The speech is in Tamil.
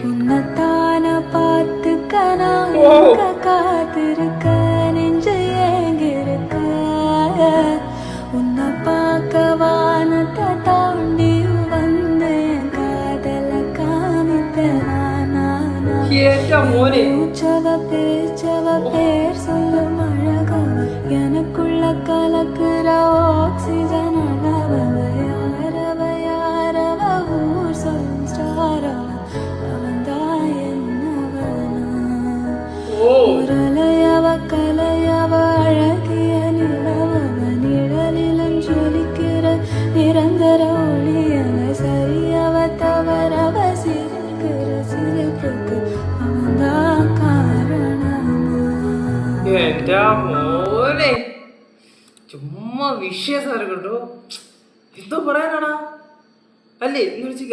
உன்னத்தான பார்த்துக்க நான் காத்திருக்க நெஞ்சு ஏங்கிருக்க உன்னை பார்க்க வானத்தை தாண்டி வந்தேன் காதல காமித்தவ பேச்சவ பேர் சொல்லும் அழகவ எனக்குள்ள கலக்குற ஆக்சிஜன் அளவவ யாரவ யாரவ ஊர் சொல்லும் ஸ்டாரவ அவன்தான் என்னவனா உரலையவ கலையவ அழகிய நிலவவ நிழலிலும் ஜொலிக்கிற நிரந்தர ஒளியவ சரியவ தவறவ சிரிக்கிற சிரிப்புக்கு அவன்தான் காரணமா. എന്റെ മോനെ ചുമ്മാ വിഷയസാരം കേട്ടോ എന്തോ പറയാനാടാ അല്ലേ എന്ന് വിളിച്ചു